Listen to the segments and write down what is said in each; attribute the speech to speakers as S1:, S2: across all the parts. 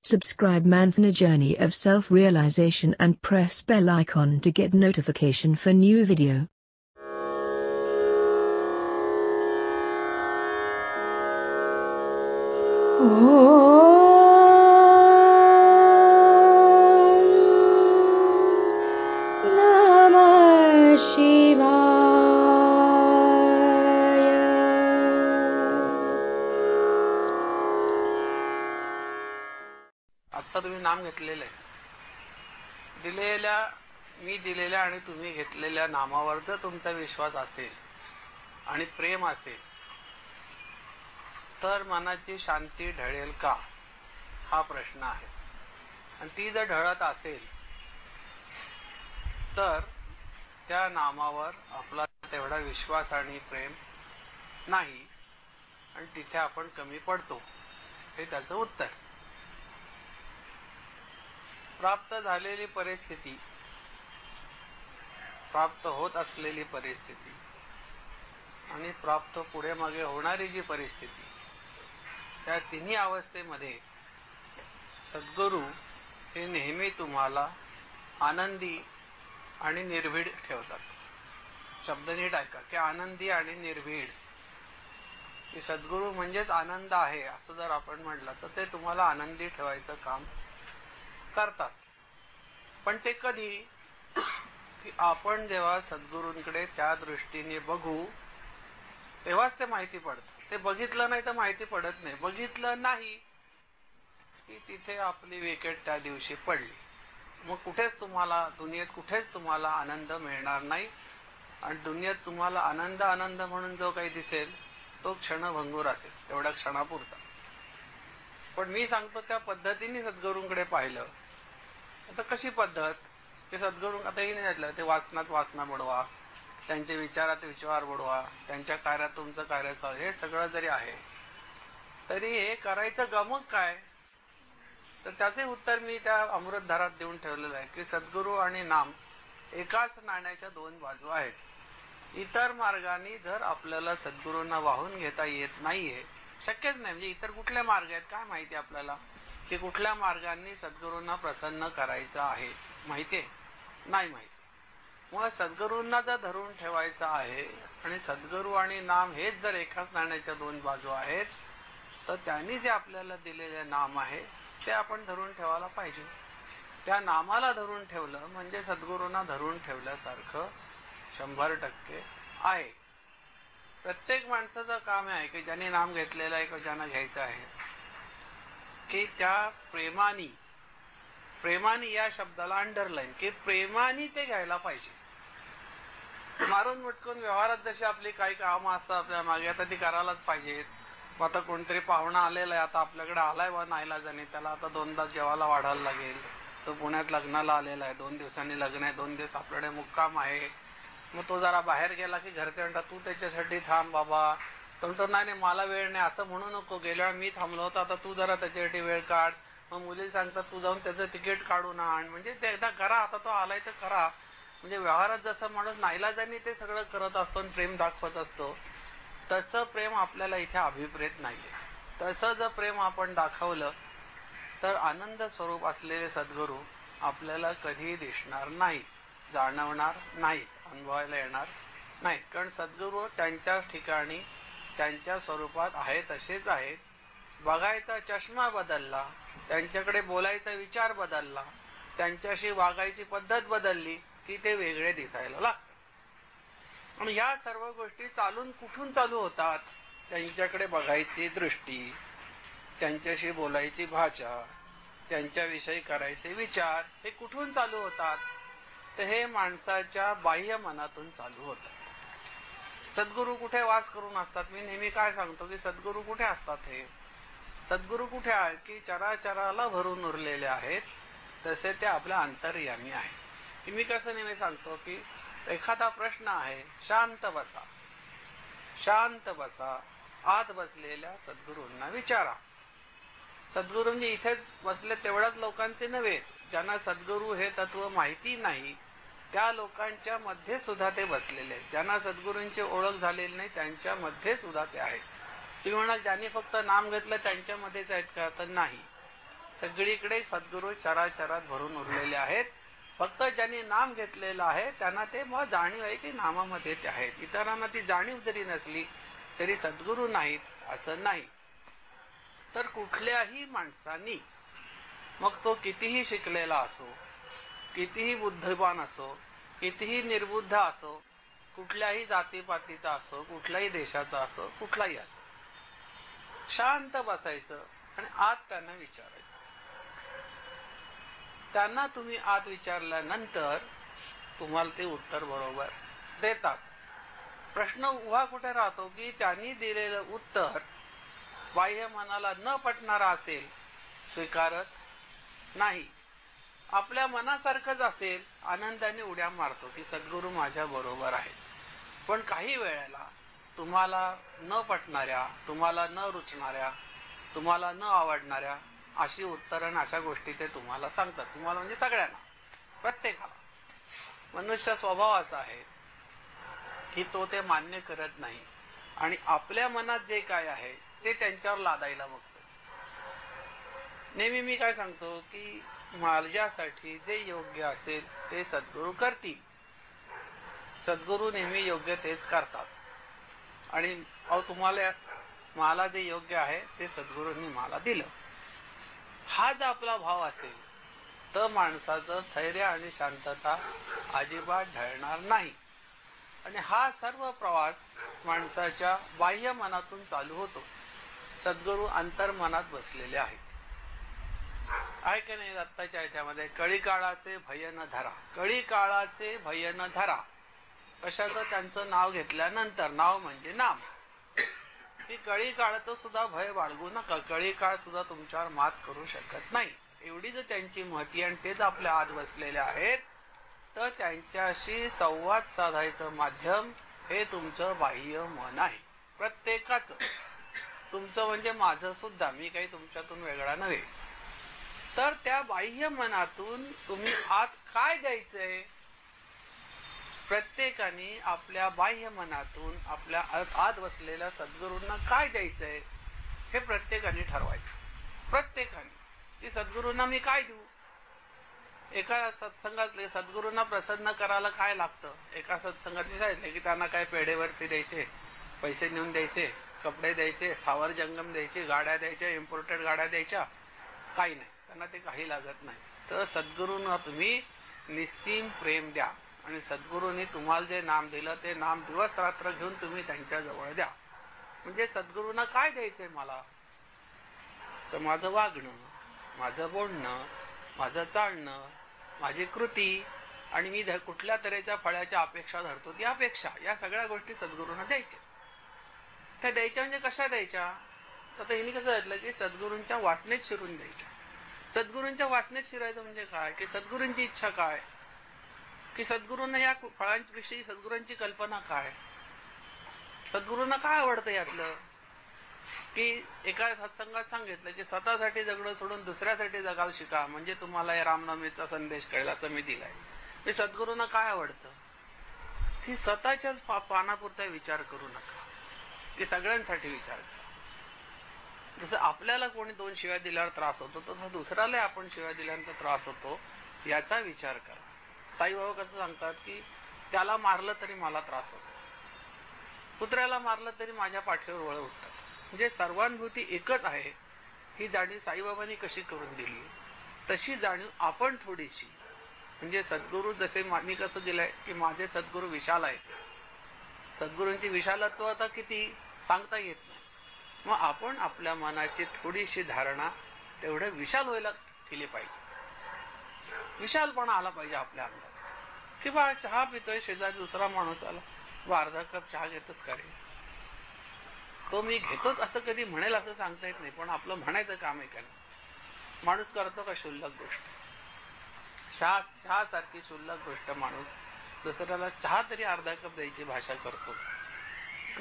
S1: Subscribe Manfna Journey of Self-Realization and press bell icon to get notification for new video.
S2: Namah Shivaya.
S3: आता तुम्ही नाम घेतलेलं आहे, मी दिलेल्या आणि तुम्ही घेतलेल्या नामावर जर तुमचा विश्वास असेल आणि प्रेम असेल तर मनाची शांती ढळेल का, हा प्रश्न आहे. आणि ती जर ढळत असेल तर त्या नामावर आपला तेवढा विश्वास आणि प्रेम नाही आणि तिथे आपण कमी पडतो, हे त्याचं उत्तर. प्राप्त झालेली परिस्थिती, प्राप्त होत असलेली परिस्थिती आणि प्राप्त पुढे मागे होणारी जी परिस्थिती, त्या तिन्ही अवस्थेमध्ये सद्गुरू हे नेहमी तुम्हाला आनंदी आणि निर्भीड ठेवतात. शब्द नीट ऐका की आनंदी आणि निर्भीड. की सद्गुरू म्हणजेच आनंद आहे असं जर आपण म्हटलं तर ते तुम्हाला आनंदी ठेवायचं काम करतात. पण ते कधी, की आपण जेव्हा सद्गुरूंकडे त्या दृष्टीने बघू तेव्हाच ते माहिती पडतं. ते बघितलं नाही तर माहिती पडत नाही. बघितलं नाही की तिथे आपली विकेट त्या दिवशी पडली. मग कुठेच तुम्हाला दुनियेत कुठेच तुम्हाला आनंद मिळणार नाही. आणि दुनियेत तुम्हाला आनंद आनंद म्हणून जो काही दिसेल तो क्षणभंगूर असेल, तेवढ्या क्षणापुरता. पण मी सांगतो त्या पद्धतीने सद्गुरूंकडे पाहिलं. आता कशी पद्धत की सद्गुरू आताही नाही म्हटलं ते वाचनात वाचना बुडवा, त्यांचे विचारात विचार बुडवा, त्यांच्या कार्यात तुमचं कार्य चालू, हे सगळं जरी आहे तरी हे करायचं गमक काय. तर त्याचे उत्तर मी त्या अमृतधारात देऊन ठेवलेलं आहे की सद्गुरू आणि नाम एकाच नाण्याच्या दोन बाजू आहेत. इतर मार्गाने जर आपल्याला सद्गुरूंना वाहून घेता येत नाहीये, शक्यच नाही. म्हणजे इतर कुठले मार्ग आहेत काय माहिती आपल्याला की कुठल्या मार्गाने सद्गुरूंना प्रसन्न करायचं आहे, माहितीये? नाही माहिती. मग सद्गुरूंना जर धरून ठेवायचं आहे आणि सद्गुरू आणि नाम हेच जर एकाच नाण्याच्या दोन बाजू आहेत तर त्यांनी जे आपल्याला दिलेले नाम आहे ते आपण धरून ठेवायला पाहिजे. त्या नामाला धरून ठेवलं म्हणजे सद्गुरूंना धरून ठेवल्यासारखं 100% आहे. प्रत्येक माणसाचं काम आहे की ज्यांनी नाम घेतलेलं आहे किंवा ज्यांना घ्यायचं आहे की त्या प्रेमानी या शब्दाला अंडरलाईन की प्रेमानी ते घ्यायला पाहिजे. मारून मुटकून व्यवहारात जशी आपली काही कामं असतात आपल्या मागे, आता ती करायलाच पाहिजेत. आता कोणतरी पाहुणा आलेला आहे, आता आपल्याकडे आलाय व नाईलाजाने, त्याला आता 2दा जेवायला वाढायला लागेल. तो पुण्यात लग्नाला आलेला आहे, 2 दिवसांनी लग्न आहे, 2 दिवस आपल्याकडे मुक्काम आहे. मग तो जरा बाहेर गेला की घरचे म्हणतात तू त्याच्यासाठी थांब बाबा. तो नाही मला वेळ नाही असं म्हणू नको, गेल्या मी थांबलो होतो, आता तू जरा त्याच्यासाठी वेळ काढ. मग मुली सांगतात तू जाऊन त्याचं तिकीट काढून आण. म्हणजे ते एकदा करा, आता तो आलाय तर करा. म्हणजे व्यवहारात जसं माणूस नाईलाजाने ते सगळं करत असतो आणि प्रेम दाखवत असतो तसं प्रेम आपल्याला इथे अभिप्रेत नाहीये. तसं जर प्रेम आपण दाखवलं तर आनंद स्वरूप असलेले सद्गुरू आपल्याला कधीही दिसणार नाही, जाणवणार नाहीत, अनुभवायला येणार नाहीत. कारण सद्गुरू त्यांच्याच ठिकाणी त्यांच्या स्वरूपात आहे तसेच आहेत. बघायचा चष्मा बदलला, त्यांच्याकडे बोलायचा विचार बदलला, त्यांच्याशी वागायची पद्धत बदलली की ते वेगळे दिसायला लागतात. आणि ह्या सर्व गोष्टी कुठून चालू होतात? त्यांच्याकडे बघायची दृष्टी, त्यांच्याशी बोलायची भाषा, त्यांच्याविषयी करायचे विचार, हे कुठून चालू होतात? तर हे माणसाच्या बाह्य मनातून चालू होतात. सद्गुरू कुठे वास करून असतात? मी नेहमी काय सांगतो की सद्गुरू कुठे असतात? हे सद्गुरू कुठे आहेत की चराचराला भरून उरलेले आहेत, तसे ते आपल्या अंतर्यामी आहे. की मी कसं नेहमी सांगतो की एखादा प्रश्न आहे, शांत बसा, शांत बसा, आत बसलेल्या सद्गुरूंना विचारा. सद्गुरू म्हणजे इथेच बसले तेवढ्याच लोकांचे नव्हे, ज्यांना सद्गुरू हे तत्व माहिती नाही त्या लोकांच्या मध्ये सुद्धा ते बसलेले आहेत. ज्यांना सद्गुरूंची ओळख झालेली नाही त्यांच्या मध्ये सुद्धा ते आहेत. तुम्ही म्हणाल ज्यांनी फक्त नाम घेतलं त्यांच्यामध्येच आहेत का? तर नाही. सगळीकडे सद्गुरू चराचरात भरून उरलेले आहेत. फक्त ज्यांनी नाम घेतलेलं आहे त्यांना ते मग जाणीव आहे की नामामध्ये ते आहेत. इतरांना ती जाणीव जरी नसली तरी सद्गुरू नाहीत असं नाही. तर कुठल्याही माणसांनी, मग तो कितीही शिकलेला असो, कितीही बुद्धिमान असो, कितीही निर्बुद्ध असो, कुठल्याही जातीपातीचा असो, कुठल्याही देशाचा असो, कुठलाही असो, शांत बसायचं आणि आत त्यांना विचारायचं. त्यांना तुम्ही आत विचारल्यानंतर तुम्हाला ते उत्तर बरोबर देतात. प्रश्न उभा कुठे राहतो की त्यांनी दिलेलं उत्तर बाह्य मनाला न पटणारा असेल, स्वीकारत नाही. आपल्या मनासारखंच असेल, आनंदाने उड्या मारतो की सद्गुरू माझ्या बरोबर आहेत. पण काही वेळेला तुम्हाला न पटणाऱ्या, तुम्हाला न रुचणाऱ्या, तुम्हाला न आवडणाऱ्या अशी उत्तरं आणि अशा गोष्टी ते तुम्हाला सांगतात. तुम्हाला म्हणजे सगळ्यांना, प्रत्येकाला. मनुष्य स्वभाव असा आहे की तो ते मान्य करत नाही आणि आपल्या मनात जे काय आहे ते त्यांच्यावर लादायला बघतो. नेहमी मी काय सांगतो की माझ्यासाठी जे योग्य असेल ते सद्गुरू करतील. सद्गुरू नेहमी योग्य तेच करतात. आणि तुम्हाला, मला जे योग्य आहे ते सद्गुरूंनी मला दिलं. हा जर आपला भाव असेल तर माणसाचं स्थैर्य आणि शांतता अजिबात ढळणार नाही. आणि हा सर्व प्रवास माणसाच्या बाह्य मनातून चालू होतो. सद्गुरू अंतर्मनात बसलेले आहेत. आहे की नाही? आत्ताच्या याच्यामध्ये कळी काळाचे भय न धरा, कळी काळाचे भय न धरा. कशाचं? त्यांचं नाव घेतल्यानंतर, नाव म्हणजे नाम, की कळी काळाचं सुद्धा भय बाळगू नका. कळी काळ सुद्धा तुमच्यावर मात करू शकत नाही, एवढी जर त्यांची महती आणि तेच आपल्या आत बसलेले आहेत. तर त्यांच्याशी संवाद साधायचं माध्यम हे तुमचं बाह्य मन आहे. प्रत्येकाचं, तुमचं म्हणजे माझं सुद्धा, मी काही तुमच्यातून वेगळा नव्हे. तर त्या बाह्य मनातून तुम्ही आत काय द्यायचंय? प्रत्येकाने आपल्या बाह्य मनातून आपल्या आत बसलेल्या सद्गुरूंना काय द्यायचंय हे प्रत्येकाने ठरवायचं. प्रत्येकाने की सद्गुरूंना मी काय देऊ. एका सत्संगातले सद्गुरूंना प्रसन्न करायला काय लागतं? एका सत्संगात मी सांगितलं की त्यांना काय पेढेवरती द्यायचे, पैसे नेऊन द्यायचे, कपडे द्यायचे, स्थावर जंगम द्यायचे, गाड्या द्यायच्या, इम्पोर्टेड गाड्या द्यायच्या, काही नाही. त्यांना ते काही लागत नाही. तर सद्गुरूंना तुम्ही निस्सीम प्रेम द्या आणि सद्गुरूंनी तुम्हाला जे नाम दिलं ते नाम दिवस रात्र घेऊन तुम्ही त्यांच्या जवळ द्या. म्हणजे सद्गुरूंना काय द्यायचंय मला? तर माझं वागणं, माझं बोलणं, माझं चालणं, माझी कृती आणि मी कुठल्या तऱ्हेच्या फळाच्या अपेक्षा धरतो ती अपेक्षा, या सगळ्या गोष्टी सद्गुरूंना द्यायच्या. त्या द्यायच्या म्हणजे कशा द्यायच्या? तर हिने कसं घडलं की सद्गुरूंच्या वासनेत शिरून द्यायच्या. सद्गुरूंच्या वासनेत शिरायचं म्हणजे काय? की सद्गुरूंची इच्छा काय, की सद्गुरूंना या फळांविषयी सद्गुरूंची कल्पना काय, सद्गुरूंना काय आवडतं यातलं. की एका सत्संगात सांगितलं की स्वतःसाठी जगणं सोडून दुसऱ्यासाठी जगायला शिका, म्हणजे तुम्हाला या रामनवमीचा संदेश कळला तर मी दिलाय. की सद्गुरूंना काय आवडतं की स्वतःच्याच पानापुरता विचार करू नका, की सगळ्यांसाठी विचार करा. जसं आपल्याला कोणी 2 शिव्या दिल्यावर त्रास होतो तसं दुसऱ्याला आपण शिव्या दिल्यानंतर त्रास होतो, याचा विचार करा. साईबाबा कसं सांगतात की त्याला मारलं तरी मला त्रास होतो, कुत्र्याला मारलं तरी माझ्या पाठीवर वळ उठतात. म्हणजे सर्वानुभूती एकच आहे. ही जाणीव साईबाबांनी कशी करून दिली तशी जाणीव आपण थोडीशी, म्हणजे सद्गुरू जसे मी कसं दिलंय की माझे सद्गुरू विशाल आहेत. सद्गुरूंची विशालत्व आता किती सांगता येत नाही. मग आपण आपल्या मनाची थोडीशी धारणा तेवढं विशाल व्हायला केली पाहिजे. विशालपणा आला पाहिजे आपल्या अंगात. की बा चहा पितोय, शेजारी दुसरा माणूस आला, अर्धा कप चहा घेतोच का रे? तो मी घेतोच असं कधी म्हणेल असं सांगता येत नाही, पण आपलं म्हणायचं काम आहे का? माणूस करतो का शुल्लक गोष्ट? चहा सारखी शुल्लक गोष्ट माणूस दुसऱ्याला चहा तरी अर्धा कप द्यायची भाषा करतो.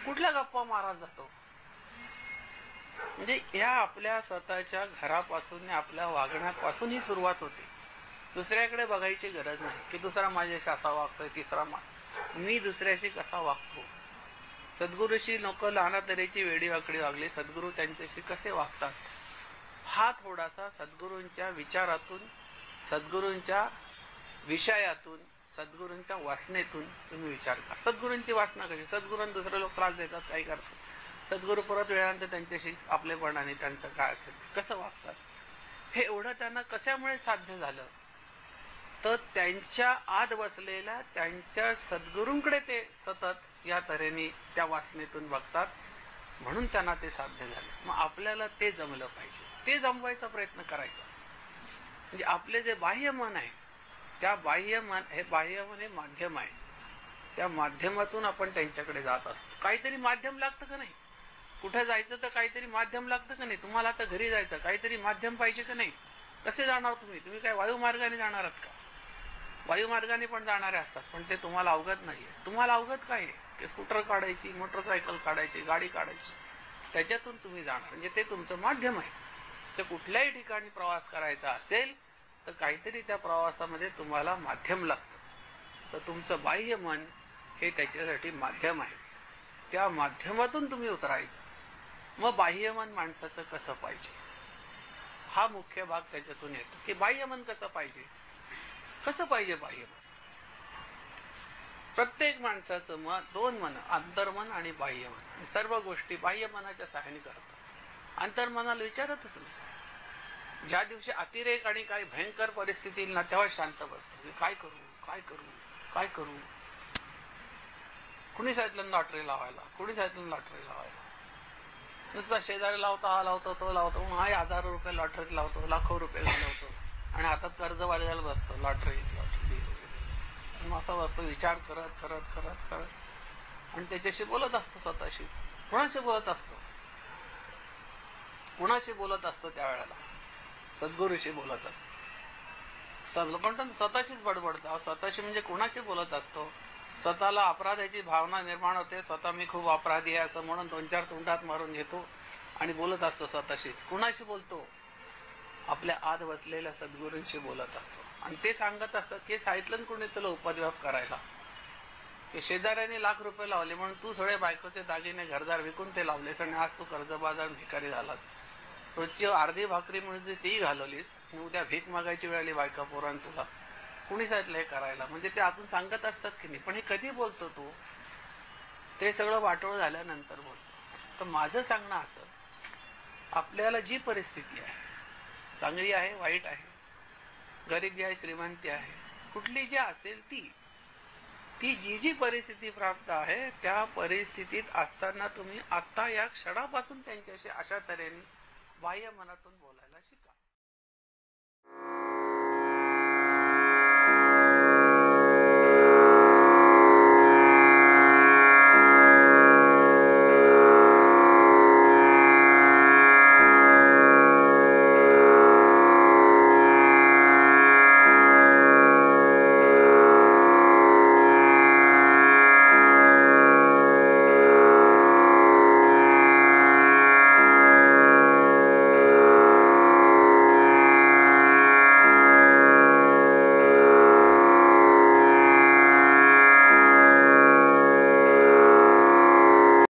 S3: कुठल्या गप्पा मारत जातो? म्हणजे या आपल्या स्वतःच्या घरापासून, आपल्या वागण्यापासून ही सुरुवात होते. दुसऱ्याकडे बघायची गरज नाही की दुसरा माझ्याशी असा वागतोय, तिसरा मी दुसऱ्याशी कसा वागतो. सद्गुरूशी लोक लहान तऱ्हेची वेडी वाकडी वागली, सद्गुरू त्यांच्याशी कसे वागतात हा थोडासा सद्गुरूंच्या विचारातून, सद्गुरूंच्या विषयातून, सद्गुरूंच्या वासनेतून तुम्ही विचार करा. सद्गुरूंची वासना कशी? सद्गुरूंना दुसरे लोक त्रास देतात, काही करतात. सद्गुरू परत वेळानंतर त्यांच्याशी आपलेपणाने त्यांचं काय असेल कसं वागतात, हे एवढं त्यांना कशामुळे साध्य झालं? तर त्यांच्या आत बसलेल्या त्यांच्या सद्गुरूंकडे ते सतत या तऱ्हेने त्या वासनेतून बघतात, म्हणून त्यांना ते साध्य झालं. मग आपल्याला ते जमलं पाहिजे, ते जमवायचा प्रयत्न करायचा. म्हणजे आपले जे बाह्य मन आहे, त्या बाह्य मन हे माध्यम आहे. त्या माध्यमातून आपण त्यांच्याकडे जात असतो. काहीतरी माध्यम लागतं का नाही? कुठे जायचं तर काहीतरी माध्यम लागतं का नाही? तुम्हाला आता घरी जायचं, काहीतरी माध्यम पाहिजे का नाही? कसे जाणार तुम्ही? तुम्ही काय वायुमार्गाने जाणार आहात का? वायुमार्गाने पण जाणारे असतात, पण ते तुम्हाला अवगत नाहीये. तुम्हाला अवगत काय आहे की स्कूटर काढायची, मोटरसायकल काढायची, गाडी काढायची, त्याच्यातून तुम्ही जाणार. म्हणजे ते तुमचं माध्यम आहे. तर कुठल्याही ठिकाणी प्रवास करायचा असेल तर काहीतरी त्या प्रवासामध्ये तुम्हाला माध्यम लागतं. तर तुमचं बाह्य मन हे त्याच्यासाठी माध्यम आहे. त्या माध्यमातून तुम्ही उतरायचं. मग बाह्य मन माणसाचं कसं पाहिजे, हा मुख्य भाग त्याच्यातून येतो की बाह्य मन कसं पाहिजे. कसं पाहिजे बाह्य मन? प्रत्येक माणसाचं मन, दोन मन, अंतर्मन आणि बाह्य मन. सर्व गोष्टी बाह्य मनाच्या सहाय्याने करतात. अंतर्मनाला विचारतच नाही. ज्या दिवशी अतिरेक आणि काही भयंकर परिस्थिती येईल ना, तेव्हा शांत बसतो. काय करू, काय करू, काय करू? कुणी सांगितलं लॉटरी लावायला, कुणी सांगितलं लॉटरी लावायला? नुसता शेजारी लावतो, हा लावतो, तो लावतो, मग हा 1000 रुपये लॉटरीत लावतो, लाखो रुपये घालवतो आणि हातात कर्ज वाढायला बसतो. लॉटरी लॉटरी मग आता बसतो विचार करत करत करत करत आणि त्याच्याशी बोलत असतो स्वतःशी. कुणाशी बोलत असतो? कुणाशी बोलत असतो त्यावेळेला? सद्गुरूशी बोलत असतो. पण स्वतःशीच बडबडतो. स्वतःशी म्हणजे कुणाशी बोलत असतो? स्वतःला अपराधाची भावना निर्माण होते. स्वतः मी खूप अपराधी आहे असं म्हणून 2-4 तोंडात मारून घेतो आणि बोलत असतो स्वतःशीच. कुणाशी बोलतो? आपल्या आत बसलेल्या सद्गुरूंशी बोलत असतो. आणि ते सांगत असतात की सांगितलं कोणी तुला उपद्व्याप करायला, की शेजाऱ्याने लाख रुपये लावले म्हणून तू सगळे बायकोचे दागिने घरदार विकून ते लावलेस आणि आज तू कर्जबाजार भिकारी झालास. रोजची अर्धी भाकरी म्हणजे ती घालवलीस आणि उद्या भीक मागायची वेळ आली बायका पोरान तुला. कुणी सांगितलं हे करायला? म्हणजे ते आतून सांगत असतात की नाही. पण हे कधी बोलतो तू? ते सगळं वाटोळ झाल्यानंतर बोलतो. तर माझं सांगणं असं, आपल्याला जी परिस्थिती आहे, चांगली आहे, वाईट आहे, गरीबी आहे, श्रीमंती आहे, कुठली जी असेल ती जी परिस्थिती प्राप्त आहे, त्या परिस्थितीत असताना तुम्ही आता या क्षणापासून त्यांच्याशी अशा तऱ्हेने बाह्य मनातून बोलायचं.